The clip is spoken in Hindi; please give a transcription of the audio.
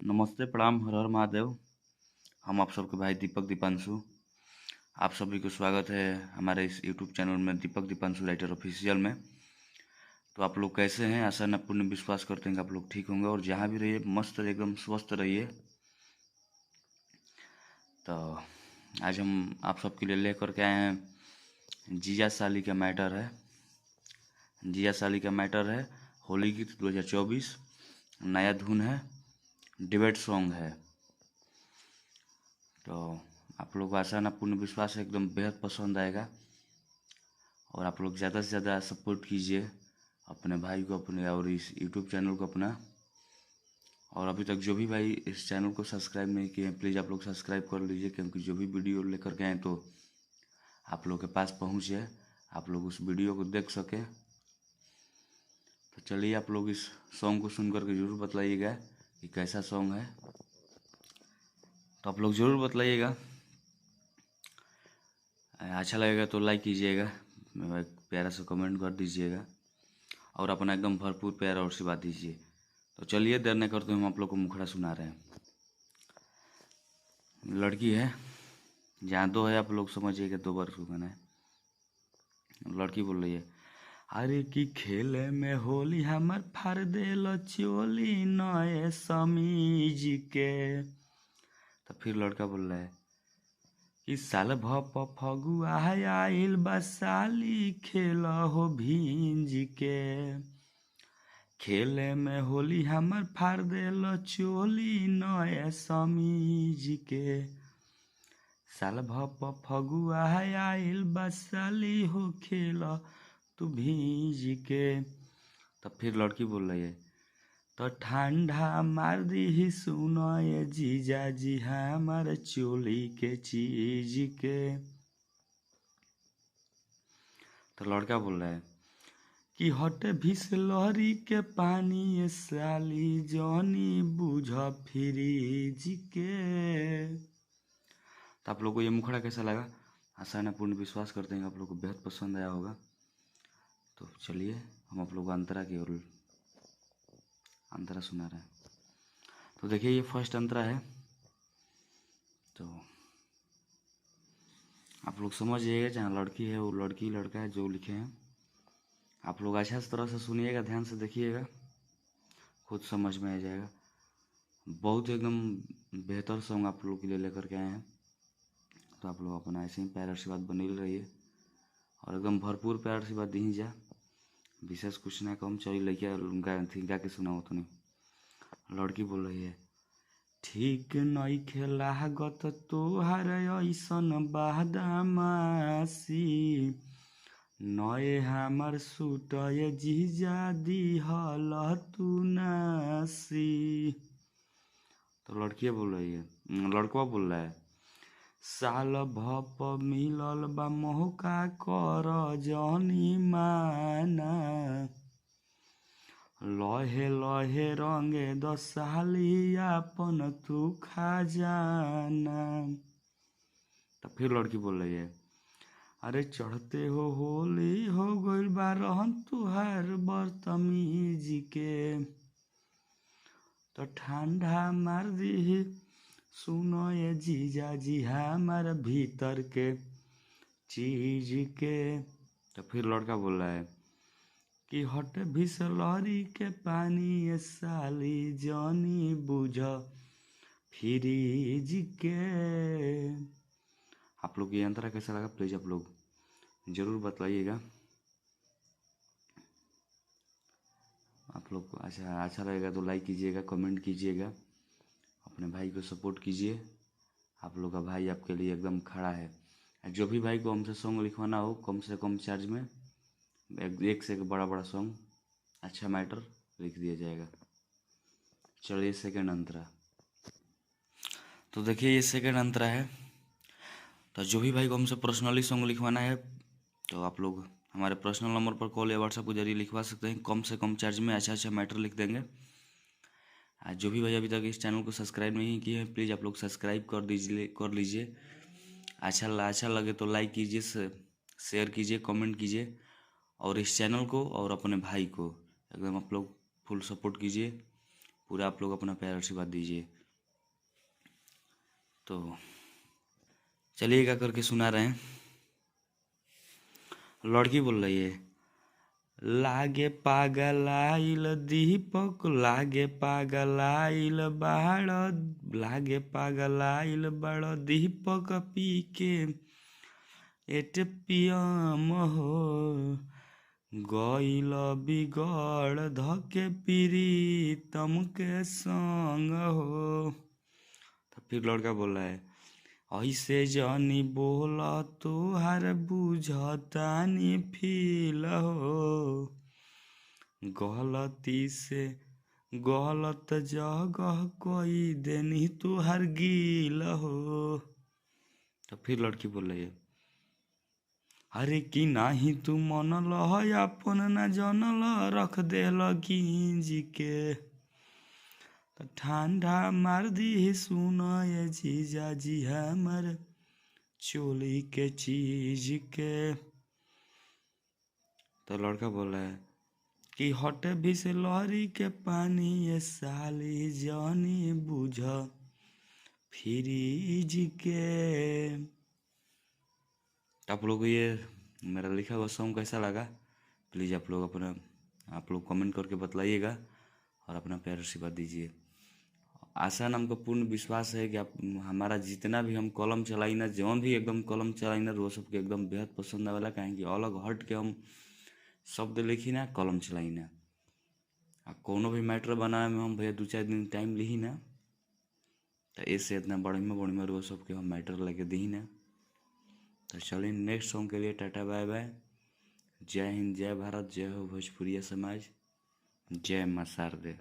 नमस्ते, प्रणाम, हर हर महादेव। हम आप सबके भाई दीपक दीपांशु। आप सभी को स्वागत है हमारे इस यूट्यूब चैनल में, दीपक दीपांशु राइटर ऑफिशियल में। तो आप लोग कैसे हैं? आशा न पूर्ण विश्वास करते हैं कि आप लोग ठीक होंगे और जहाँ भी रहिए मस्त एकदम स्वस्थ रहिए। तो आज हम आप सबके लिए लेकर के आए हैं जीजा साली का मैटर है। जीजा साली का मैटर है होली गीत 2024, नया धुन है, डिबेट सॉन्ग है। तो आप लोग को आशा ना पूर्ण विश्वास है एकदम बेहद पसंद आएगा और आप लोग ज़्यादा से ज़्यादा सपोर्ट कीजिए अपने भाई को, अपने और इस यूट्यूब चैनल को अपना। और अभी तक जो भी भाई इस चैनल को सब्सक्राइब नहीं किए हैं प्लीज़ आप लोग सब्सक्राइब कर लीजिए, क्योंकि जो भी वीडियो लेकर के आए तो आप लोग के पास पहुँचे, आप लोग उस वीडियो को देख सके। तो चलिए आप लोग इस सॉन्ग को सुन करके ज़रूर बताइएगा कि कैसा सॉन्ग है। तो आप लोग ज़रूर बताइएगा, अच्छा लगेगा तो लाइक कीजिएगा, एक प्यारा सा कमेंट कर दीजिएगा और अपना एकदम भरपूर प्यार और आशीर्वाद दीजिए। तो चलिए देर नहीं करते हम आप लोग को मुखड़ा सुना रहे हैं। लड़की है, जहाँ दो है आप लोग समझिएगा, दो बार सुना है। लड़की बोल रही है, अरे की खेले में होली हमर फाड़ देल चोली नए समीज के। तो फिर लड़का बोल रहा है कि साल भप फगुआ आइल बसाली खेल हो भींज के। खेले में होली हमर फाड़ देल चोली नए समीज के। साल भप फगुआ आइल बसाली हो खेल तू भींज के। तब फिर लड़की बोल रही है, तो ठंडा मार दी सुनो ये जीजा जी हमार चोली के चीज के। तो लड़का बोल रहा है कि हट भिसलरी के पानी ये साली जॉनी बुझ फ्रीज के। तो आप लोग को ये मुखड़ा कैसा लगा? आशा ना पूर्ण विश्वास करते हैं आप लोग को बेहद पसंद आया होगा। तो चलिए हम आप लोग को अंतरा की ओर अंतरा सुना रहे हैं। तो देखिए ये फर्स्ट अंतरा है, तो आप लोग समझ जाइएगा, जहाँ लड़की है वो लड़की, लड़का है जो लिखे हैं। आप लोग अच्छा से तरह से सुनिएगा, ध्यान से देखिएगा, खुद समझ में आ जाएगा। बहुत एकदम बेहतर सॉन्ग आप लोग के लिए लेकर के आए हैं। तो आप लोग अपना ऐसे ही प्यार आशीर्वाद बनी रहिए और एकदम भरपूर प्यार आशीर्वाद दी जा। विशेष कुछ ना कम, चलिए लड़कियाँ गा के सुनाओ तो नहीं। लड़की बोल रही है, ठीक नइखे लागत तोहार ऐसन बदमाशी, नए हमार सूट ये जीजा दिहल तू नासी। तो लड़किया बोल रही है, लड़का बोल रहा है, साल भप मिलल बा मौका कर जनी माना, लहे लहे रंगे दसाली अपन तू खजाना। तो फिर लड़की बोल रही है, अरे चढ़ते हो होली हो गइल बा रहन तुहार बदतमीज के। तो ठंडा मार दी सुनो ये जीजा जी हमार भीतर के चीज के। तो फिर लड़का बोल रहा है कि हट भिसलरी के पानी ये साली जनी बुझ फ्रीज के। आप लोग ये अंतरा कैसा लगा प्लीज़ आप लोग ज़रूर बताइएगा। आप लोग को अच्छा लगेगा तो लाइक कीजिएगा, कमेंट कीजिएगा, अपने भाई को सपोर्ट कीजिए। आप लोग का भाई आपके लिए एकदम खड़ा है। जो भी भाई को हमसे सॉन्ग लिखवाना हो कम से कम चार्ज में एक से एक बड़ा बड़ा सॉन्ग अच्छा मैटर लिख दिया जाएगा। चलिए सेकंड अंतरा। तो देखिए ये सेकंड अंतरा है। तो जो भी भाई को हमसे पर्सनली सॉन्ग लिखवाना है तो आप लोग हमारे पर्सनल नंबर पर कॉल या व्हाट्सएप के जरिए लिखवा सकते हैं। कम से कम चार्ज में अच्छा अच्छा मैटर लिख देंगे। आज जो भी भाई अभी तक इस चैनल को सब्सक्राइब नहीं किए हैं प्लीज़ आप लोग सब्सक्राइब कर लीजिए। अच्छा लगे तो लाइक कीजिए, शेयर कीजिए, कमेंट कीजिए और इस चैनल को और अपने भाई को एकदम आप लोग फुल सपोर्ट कीजिए। पूरा आप लोग अपना प्यार आशीर्वाद दीजिए। तो चलिए क्या करके सुना रहे हैं। लड़की बोल रही है, लागे पागलाइल दीपक, लागे पागलाइल बाड़, लागे पागलाइल बाड़ दीपक पी के एटीएम हो गइल बिगड़ धके प्रीतम के संग हो। तो फिर लड़का बोल रहा है, ऐसे जानी बोला तोहार बुझतानी फील हो, गलती से गलत जगह कोई देनी तोहार गिल हो। तो फिर लड़की बोल रही है, अरे कि नाही तू मनल अपन न जनल, रख दे गींज के तो ठंडा मार दी सुन ये जीजा जी हमर चोली के चीज के। तो लड़का बोला है कि हट भी से लहरी के पानी, ये साली जानी बुझ फ्रीज के। आप लोग को ये मेरा लिखा हुआ सॉन्ग कैसा लगा, प्लीज़ आप लोग कमेंट करके बतलाइएगा और अपना प्यार आशीर्वाद दीजिए। आशा न हमको पूर्ण विश्वास है कि आप हमारा जितना भी हम कलम चलाई ना, जौन भी एकदम कलम चलाई ना, वो सबके एकदम बेहद पसंद आवेला। काहे कि अलग हट के हम शब्द लिखी ना, कलम चलाई ना, आ कोनो भी मैटर बनाए में हम भैया 2-4 दिन टाइम ली ना, तो ऐसे इतना बढ़िया वो सबके हम मैटर लेके दी ना। तो चलिए नेक्स्ट सॉन्ग के लिए टाटा बाय बाय। जय हिंद, जय भारत, जय हो भोजपुरिया समाज, जय मां शारदे।